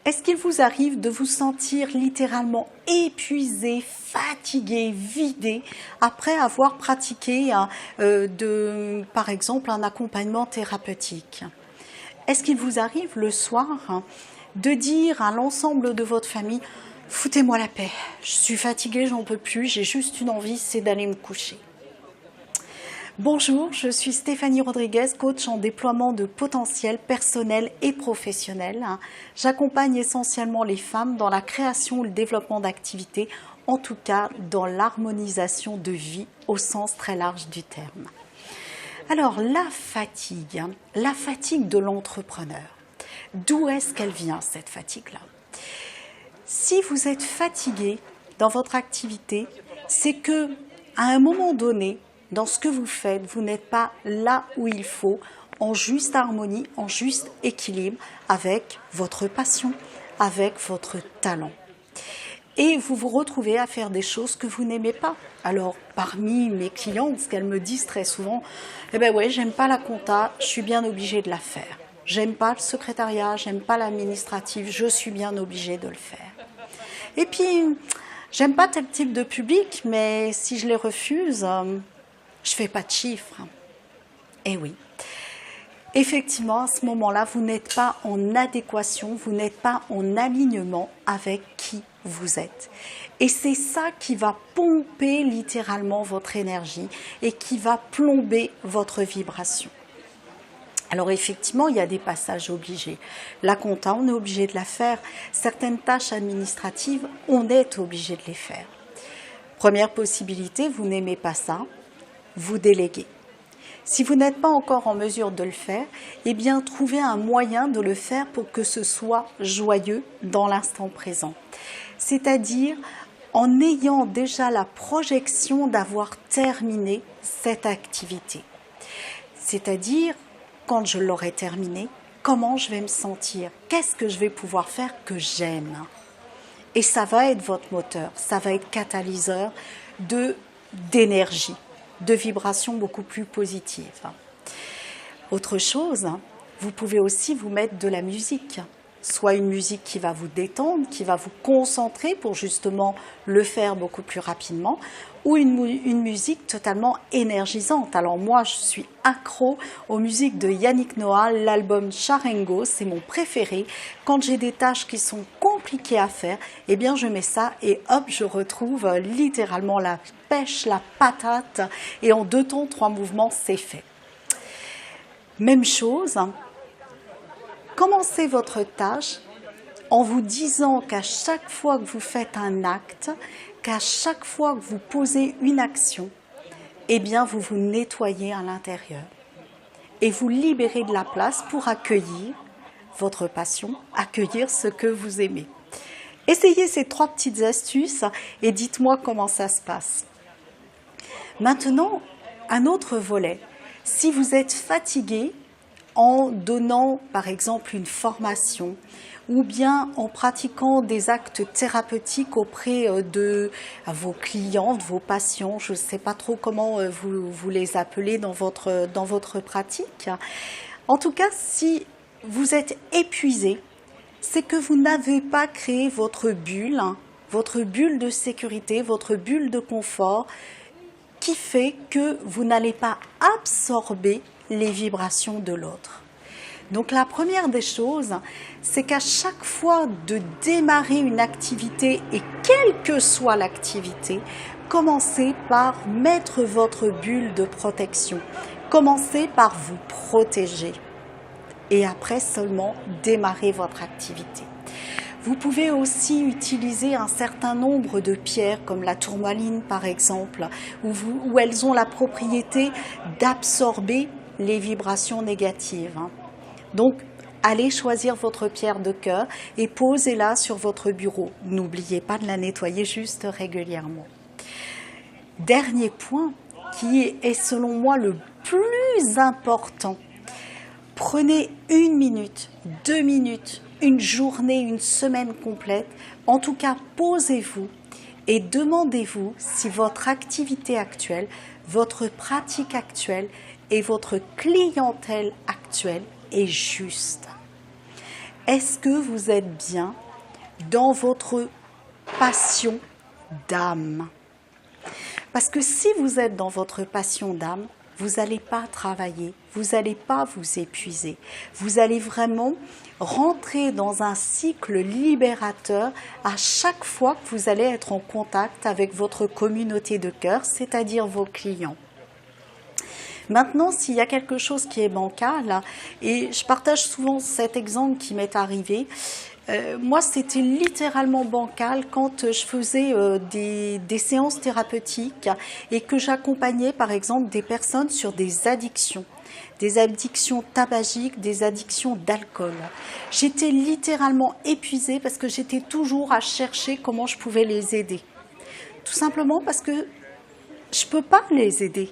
Est-ce qu'il vous arrive de vous sentir littéralement épuisé, fatigué, vidé après avoir pratiqué par exemple un accompagnement thérapeutique? Est-ce qu'il vous arrive le soir de dire à l'ensemble de votre famille « Foutez-moi la paix, je suis fatiguée, j'en peux plus, j'ai juste une envie, c'est d'aller me coucher ». Bonjour, je suis Stéphanie Rodriguez, coach en déploiement de potentiel personnel et professionnel. J'accompagne essentiellement les femmes dans la création ou le développement d'activités, en tout cas dans l'harmonisation de vie au sens très large du terme. Alors la fatigue de l'entrepreneur, d'où est-ce qu'elle vient cette fatigue-là? Si vous êtes fatigué dans votre activité, c'est que à un moment donné, dans ce que vous faites, vous n'êtes pas là où il faut, en juste harmonie, en juste équilibre avec votre passion, avec votre talent. Et vous vous retrouvez à faire des choses que vous n'aimez pas. Alors, parmi mes clientes, ce qu'elles me disent très souvent, eh ben ouais, j'aime pas la compta, je suis bien obligée de la faire. J'aime pas le secrétariat, j'aime pas l'administratif, je suis bien obligée de le faire. Et puis, j'aime pas tel type de public, mais si je les refuse, je fais pas de chiffres. Eh oui. Effectivement, à ce moment-là, vous n'êtes pas en adéquation, vous n'êtes pas en alignement avec qui vous êtes. Et c'est ça qui va pomper littéralement votre énergie et qui va plomber votre vibration. Alors effectivement, il y a des passages obligés. La compta, on est obligé de la faire. Certaines tâches administratives, on est obligé de les faire. Première possibilité, vous n'aimez pas ça, vous déléguez. Si vous n'êtes pas encore en mesure de le faire, eh bien, trouvez un moyen de le faire pour que ce soit joyeux dans l'instant présent. C'est-à-dire en ayant déjà la projection d'avoir terminé cette activité. C'est-à-dire, quand je l'aurai terminée, comment je vais me sentir? Qu'est-ce que je vais pouvoir faire que j'aime? Et ça va être votre moteur, ça va être catalyseur d'énergie, de vibrations beaucoup plus positives. Autre chose, vous pouvez aussi vous mettre de la musique, soit une musique qui va vous détendre, qui va vous concentrer pour justement le faire beaucoup plus rapidement, ou une musique totalement énergisante. Alors moi, je suis accro aux musiques de Yannick Noah, l'album Charango, c'est mon préféré. Quand j'ai des tâches qui sont compliquées à faire, eh bien je mets ça et hop, je retrouve littéralement la pêche, la patate, et en 2 temps, 3 mouvements, c'est fait. Même chose, commencez votre tâche en vous disant qu'à chaque fois que vous faites un acte, qu'à chaque fois que vous posez une action, eh bien vous vous nettoyez à l'intérieur et vous libérez de la place pour accueillir votre passion, accueillir ce que vous aimez. Essayez ces 3 petites astuces et dites-moi comment ça se passe. Maintenant, un autre volet. Si vous êtes fatigué en donnant par exemple une formation ou bien en pratiquant des actes thérapeutiques auprès de vos clients, de vos patients, je ne sais pas trop comment vous les appelez dans votre pratique. En tout cas, si vous êtes épuisé, c'est que vous n'avez pas créé votre bulle de sécurité, votre bulle de confort, qui fait que vous n'allez pas absorber les vibrations de l'autre. Donc la première des choses, c'est qu'à chaque fois de démarrer une activité, et quelle que soit l'activité, commencez par mettre votre bulle de protection. Commencez par vous protéger. Et après seulement démarrer votre activité. Vous pouvez aussi utiliser un certain nombre de pierres comme la tourmaline par exemple, où elles ont la propriété d'absorber les vibrations négatives. Donc, allez choisir votre pierre de cœur et posez-la sur votre bureau. N'oubliez pas de la nettoyer juste régulièrement. Dernier point, qui est selon moi le plus important. Prenez 1 minute, 2 minutes, une journée, une semaine complète. En tout cas, posez-vous et demandez-vous si votre activité actuelle, votre pratique actuelle et votre clientèle actuelle est juste. Est-ce que vous êtes bien dans votre passion d'âme? Parce que si vous êtes dans votre passion d'âme, vous n'allez pas travailler, vous n'allez pas vous épuiser. Vous allez vraiment rentrer dans un cycle libérateur à chaque fois que vous allez être en contact avec votre communauté de cœur, c'est-à-dire vos clients. Maintenant, s'il y a quelque chose qui est bancal, et je partage souvent cet exemple qui m'est arrivé, moi, c'était littéralement bancal quand je faisais des séances thérapeutiques et que j'accompagnais, par exemple, des personnes sur des addictions tabagiques, des addictions d'alcool. J'étais littéralement épuisée parce que j'étais toujours à chercher comment je pouvais les aider. Tout simplement parce que je ne peux pas les aider.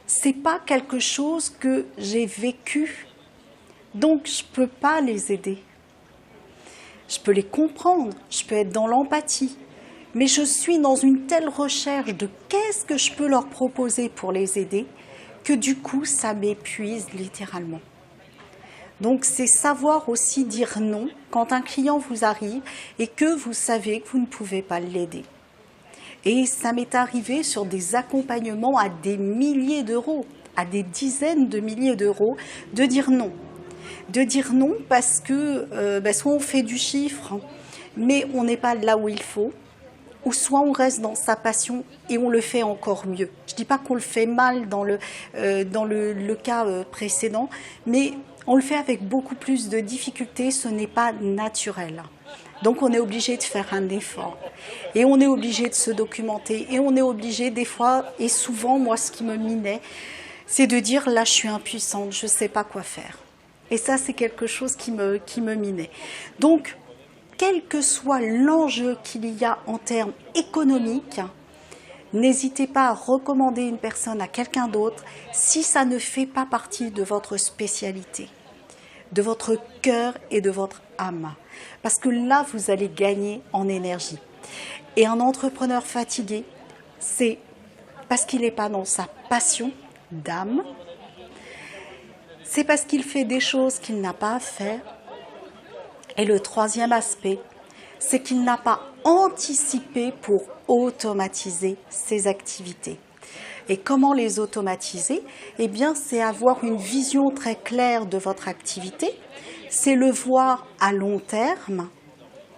Ce n'est pas quelque chose que j'ai vécu, donc je ne peux pas les aider. Je peux les comprendre, je peux être dans l'empathie, mais je suis dans une telle recherche de qu'est-ce que je peux leur proposer pour les aider que du coup, ça m'épuise littéralement. Donc, c'est savoir aussi dire non quand un client vous arrive et que vous savez que vous ne pouvez pas l'aider. Et ça m'est arrivé sur des accompagnements à des milliers d'euros, à des dizaines de milliers d'euros, de dire non. De dire non parce que soit on fait du chiffre, mais on n'est pas là où il faut, ou soit on reste dans sa passion et on le fait encore mieux. Je ne dis pas qu'on le fait mal dans le cas précédent, mais on le fait avec beaucoup plus de difficultés, ce n'est pas naturel. Donc on est obligé de faire un effort et on est obligé de se documenter et on est obligé des fois, et souvent moi ce qui me minait, c'est de dire là je suis impuissante, je ne sais pas quoi faire. Et ça, c'est quelque chose qui me minait. Donc, quel que soit l'enjeu qu'il y a en termes économiques, n'hésitez pas à recommander une personne à quelqu'un d'autre si ça ne fait pas partie de votre spécialité, de votre cœur et de votre âme. Parce que là, vous allez gagner en énergie. Et un entrepreneur fatigué, c'est parce qu'il n'est pas dans sa passion d'âme, c'est parce qu'il fait des choses qu'il n'a pas à faire. Et le troisième aspect, c'est qu'il n'a pas anticipé pour automatiser ses activités. Et comment les automatiser? Eh bien, c'est avoir une vision très claire de votre activité, c'est le voir à long terme,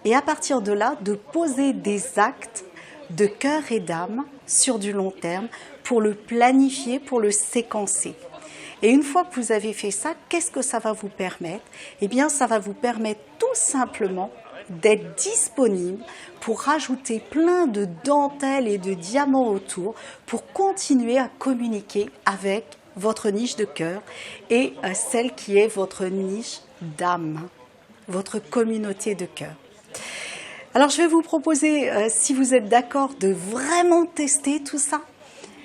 et à partir de là, de poser des actes de cœur et d'âme sur du long terme pour le planifier, pour le séquencer. Et une fois que vous avez fait ça, qu'est-ce que ça va vous permettre? Eh bien, ça va vous permettre tout simplement d'être disponible pour rajouter plein de dentelles et de diamants autour pour continuer à communiquer avec votre niche de cœur et celle qui est votre niche d'âme, votre communauté de cœur. Alors, je vais vous proposer, si vous êtes d'accord, de vraiment tester tout ça.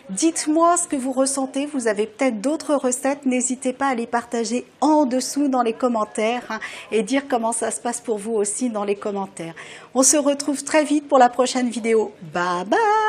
Dites-moi ce que vous ressentez, vous avez peut-être d'autres recettes, n'hésitez pas à les partager en dessous dans les commentaires et dire comment ça se passe pour vous aussi dans les commentaires. On se retrouve très vite pour la prochaine vidéo. Bye bye!